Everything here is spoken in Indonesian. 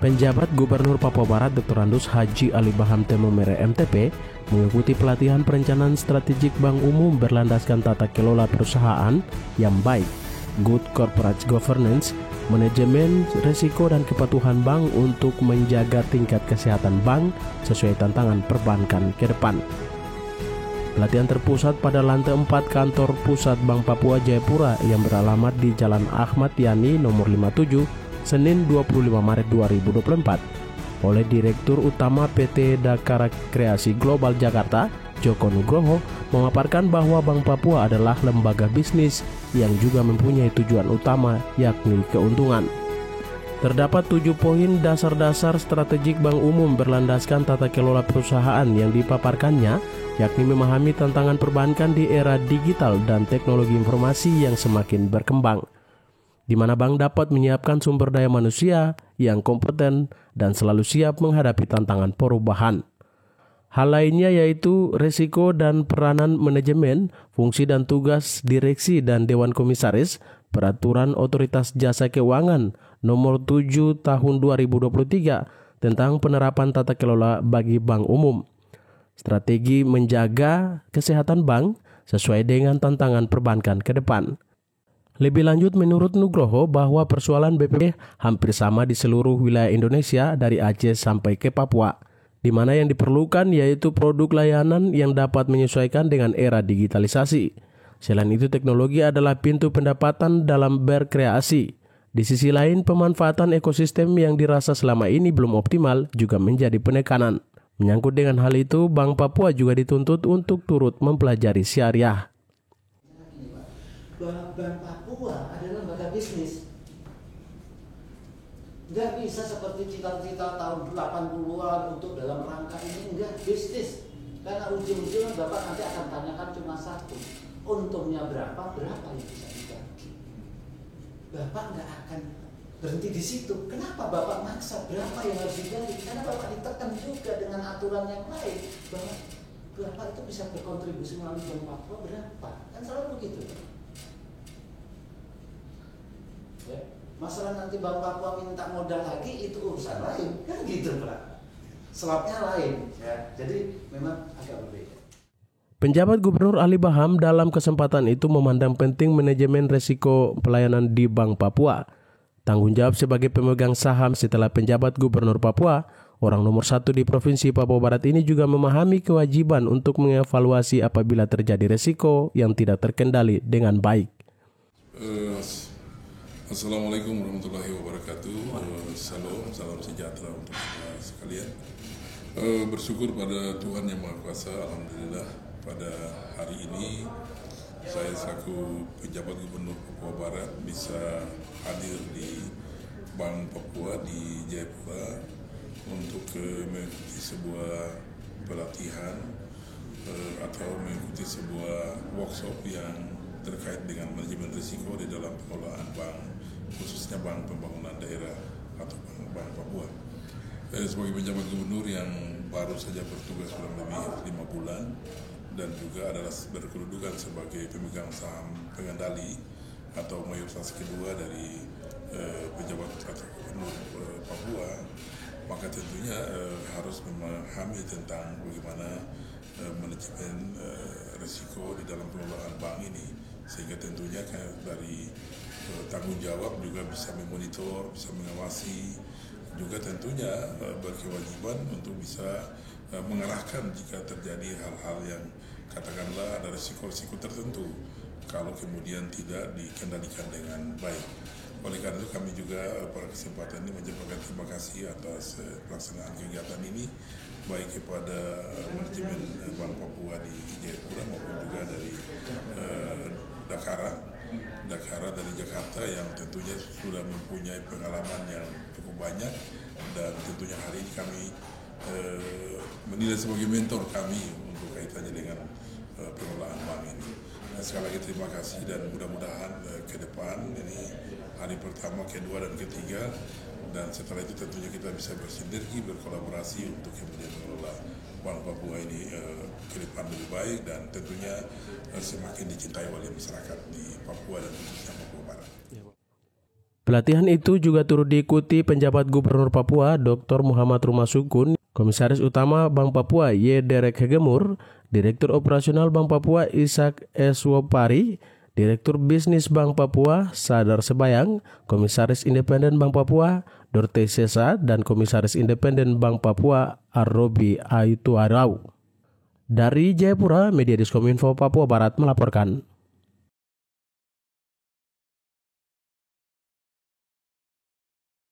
Penjabat Gubernur Papua Barat Dr. Andus Haji Ali Baham Temomere MTP mengikuti pelatihan perencanaan strategik Bank Umum berlandaskan tata kelola perusahaan yang baik, good corporate governance, manajemen risiko dan kepatuhan bank untuk menjaga tingkat kesehatan bank sesuai tantangan perbankan ke depan. Pelatihan terpusat pada lantai 4 kantor pusat Bank Papua Jayapura yang beralamat di Jalan Ahmad Yani nomor 57 Senin 25 Maret 2024 oleh Direktur Utama PT Dakara Kreasi Global Jakarta, Joko Nugroho, memaparkan bahwa Bank Papua adalah lembaga bisnis yang juga mempunyai tujuan utama yakni keuntungan. Terdapat 7 poin dasar-dasar strategik Bank Umum berlandaskan tata kelola perusahaan yang dipaparkannya, yakni memahami tantangan perbankan di era digital dan teknologi informasi yang semakin berkembang, di mana bank dapat menyiapkan sumber daya manusia yang kompeten dan selalu siap menghadapi tantangan perubahan. Hal lainnya yaitu risiko dan peranan manajemen, fungsi dan tugas direksi dan dewan komisaris, peraturan Otoritas Jasa Keuangan nomor 7 tahun 2023 tentang penerapan tata kelola bagi bank umum, strategi menjaga kesehatan bank sesuai dengan tantangan perbankan ke depan. Lebih lanjut, menurut Nugroho bahwa persoalan BPB hampir sama di seluruh wilayah Indonesia dari Aceh sampai ke Papua, di mana yang diperlukan yaitu produk layanan yang dapat menyesuaikan dengan era digitalisasi. Selain itu, teknologi adalah pintu pendapatan dalam berkreasi. Di sisi lain, pemanfaatan ekosistem yang dirasa selama ini belum optimal juga menjadi penekanan. Menyangkut dengan hal itu, Bank Papua juga dituntut untuk turut mempelajari syariah. Bank Papua adalah lembaga bisnis. Nggak bisa seperti cita-cita tahun 80-an untuk dalam rangka ini, enggak, bisnis. Karena ujung-ujungnya Bapak nanti akan tanyakan cuma satu, untungnya berapa yang bisa dibagi. Bapak nggak akan berhenti di situ. Kenapa Bapak maksa berapa yang harus digali? Karena Bapak ditekan juga dengan aturan yang lain bahwa Bapak itu bisa berkontribusi melalui Bank Papua berapa, kan selalu begitu. Ya. Masalah nanti Bank Papua minta modal lagi itu urusan lain, kan gitu Pak. Slotnya lain, ya. Jadi memang agak berbeda. Penjabat Gubernur Ali Baham dalam kesempatan itu memandang penting manajemen risiko pelayanan di Bank Papua. Tanggung jawab sebagai pemegang saham setelah penjabat Gubernur Papua, orang nomor 1 di Provinsi Papua Barat ini juga memahami kewajiban untuk mengevaluasi apabila terjadi risiko yang tidak terkendali dengan baik. Assalamualaikum warahmatullahi wabarakatuh. Salam sejahtera untuk kita sekalian. Bersyukur pada Tuhan Yang Maha Kuasa, alhamdulillah pada hari ini saya selaku penjabat Gubernur Papua Barat bisa hadir di Bank Papua di Jayapura untuk mengikuti sebuah pelatihan atau mengikuti sebuah workshop yang terkait dengan manajemen risiko di dalam pengelolaan bank, khususnya Bank Pembangunan Daerah atau Bank Papua. Sebagai penjabat gubernur yang baru saja bertugas kurang lebih 5 bulan dan juga adalah berkedudukan sebagai pemegang saham pengendali atau mayoritas kedua dari penjabat gubernur Papua, maka tentunya harus memahami tentang bagaimana manajemen risiko di dalam pengelolaan bank ini, sehingga tentunya dari tanggung jawab juga bisa memonitor, bisa mengawasi, juga tentunya berkewajiban untuk bisa mengarahkan jika terjadi hal-hal yang katakanlah ada risiko-risiko tertentu kalau kemudian tidak dikendalikan dengan baik. Oleh karena itu kami juga pada kesempatan ini menyampaikan terima kasih atas pelaksanaan kegiatan ini, baik kepada manajemen Bank Papua di Jayapura maupun juga dari Dakara dari Jakarta yang tentunya sudah mempunyai pengalaman yang cukup banyak, dan tentunya hari ini kami menilai sebagai mentor kami untuk kaitannya dengan pengelolaan bank ini. Sekali lagi terima kasih dan mudah-mudahan ke depan ini hari pertama, kedua dan ketiga, dan setelah itu tentunya kita bisa bersinergi, berkolaborasi untuk kemudian mengelola Bank Papua ini ke depan lebih baik dan tentunya semakin dicintai oleh masyarakat di Papua dan khususnya Papua Barat. Pelatihan itu juga turut diikuti penjabat Gubernur Papua Dr. Muhammad Rumah Sukun, Komisaris Utama Bank Papua Y. Derek Hegemur, Direktur Operasional Bank Papua Ishak Eswopari, Direktur Bisnis Bank Papua Sadar Sebayang, Komisaris Independen Bank Papua Dorte Sesa, dan Komisaris Independen Bank Papua Arrobi Aituarau. Dari Jayapura, Media Diskominfo Papua Barat melaporkan.